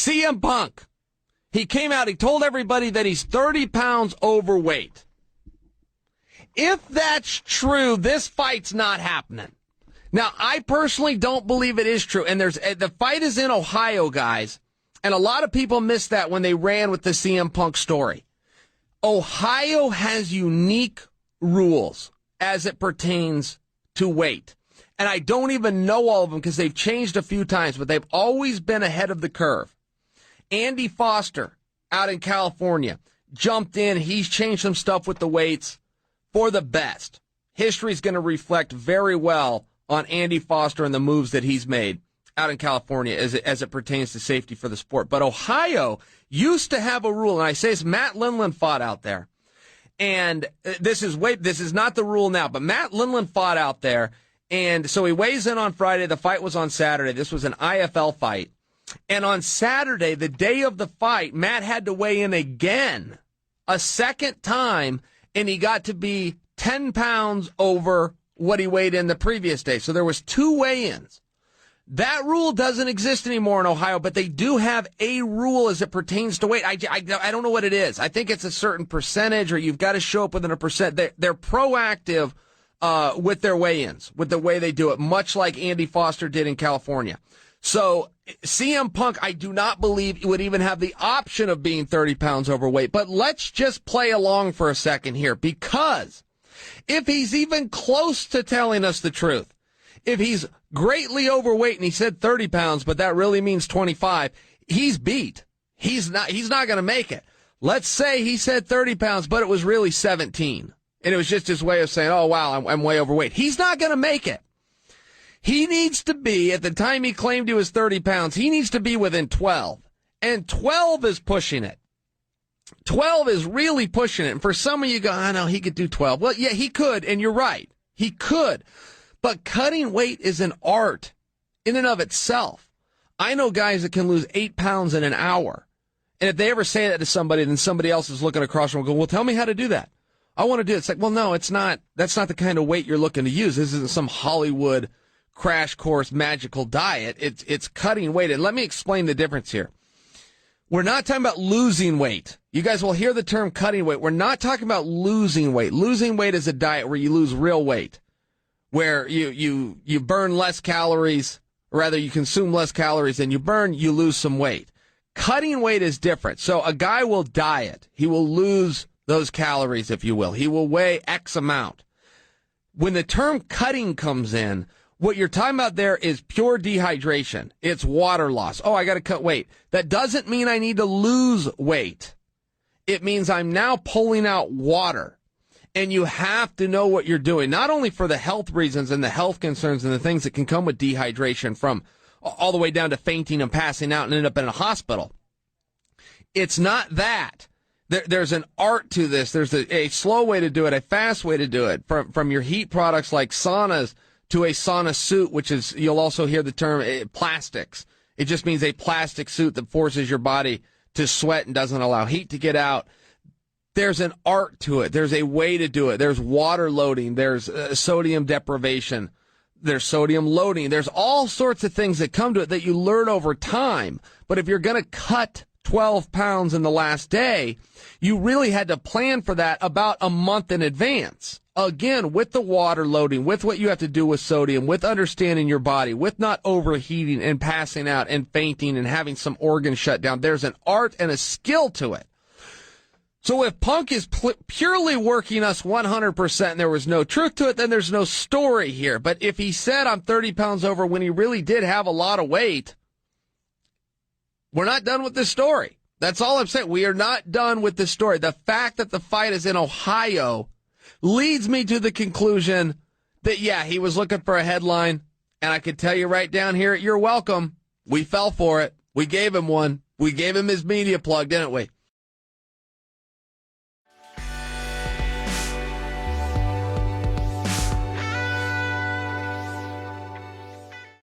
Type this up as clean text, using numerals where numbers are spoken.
CM Punk. He came out, he told everybody that he's 30 pounds overweight. If that's true, this fight's not happening. Now, I personally don't believe it is true. And the fight is in Ohio, guys. And a lot of people missed that when they ran with the CM Punk story. Ohio has unique rules as it pertains to weight. And I don't even know all of them because they've changed a few times, but they've always been ahead of the curve. Andy Foster out in California jumped in. He's changed some stuff with the weights for the best. History's going to reflect very well on Andy Foster and the moves that he's made out in California as it pertains to safety for the sport. But Ohio used to have a rule, and I say it's Matt Lindland fought out there. And this is not the rule now, but Matt Lindland fought out there. And so he weighs in on Friday. The fight was on Saturday. This was an IFL fight. And on Saturday, the day of the fight, Matt had to weigh in again a second time, and he got to be 10 pounds over what he weighed in the previous day. So there was two weigh-ins. That rule doesn't exist anymore in Ohio, but they do have a rule as it pertains to weight. I don't know what it is. I think it's a certain percentage, or you've got to show up within a percent. They're proactive with their weigh-ins, with the way they do it, much like Andy Foster did in California. So CM Punk, I do not believe would even have the option of being 30 pounds overweight. But let's just play along for a second here, because if he's even close to telling us the truth, if he's greatly overweight and he said 30 pounds, but that really means 25, he's beat. He's not going to make it. Let's say he said 30 pounds, but it was really 17. And it was just his way of saying, oh, wow, I'm way overweight. He's not going to make it. He needs to be, at the time he claimed he was 30 pounds, he needs to be within 12. And 12 is pushing it. 12 is really pushing it. And for some of you go, I know he could do 12. Well, yeah, he could, and you're right. He could. But cutting weight is an art in and of itself. I know guys that can lose 8 pounds in an hour. And if they ever say that to somebody, then somebody else is looking across from them and go, well, tell me how to do that. I want to do it. It's like, well, no, it's not. That's not the kind of weight you're looking to use. This isn't some Hollywood crash course magical diet. It's cutting weight. And let me explain the difference here. We're not talking about losing weight. You guys will hear the term cutting weight. We're not talking about losing weight. Losing weight is a diet where you lose real weight, where you burn less calories, or rather you consume less calories than you burn, you lose some weight. Cutting weight is different. So a guy will diet. He will lose those calories, if you will. He will weigh X amount. When the term cutting comes in, what you're talking about there is pure dehydration. It's water loss. Oh, I got to cut weight. That doesn't mean I need to lose weight. It means I'm now pulling out water. And you have to know what you're doing, not only for the health reasons and the health concerns and the things that can come with dehydration, from all the way down to fainting and passing out and end up in a hospital. It's not that. There's an art to this. There's a slow way to do it, a fast way to do it, from your heat products like saunas to a sauna suit, which is, you'll also hear the term plastics. It just means a plastic suit that forces your body to sweat and doesn't allow heat to get out. There's an art to it. There's a way to do it. There's water loading. There's sodium deprivation. There's sodium loading. There's all sorts of things that come to it that you learn over time. But if you're going to cut 12 pounds in the last day, you really had to plan for that about a month in advance. Again, with the water loading, with what you have to do with sodium, with understanding your body, with not overheating and passing out and fainting and having some organs shut down. There's an art and a skill to it. So if Punk is purely working us 100% and there was no truth to it, then there's no story here. But if he said I'm 30 pounds over when he really did have a lot of weight, we're not done with this story. That's all I'm saying. We are not done with this story. The fact that the fight is in Ohio leads me to the conclusion that, yeah, he was looking for a headline. And I could tell you right down here, you're welcome. We fell for it. We gave him one. We gave him his media plug, didn't we?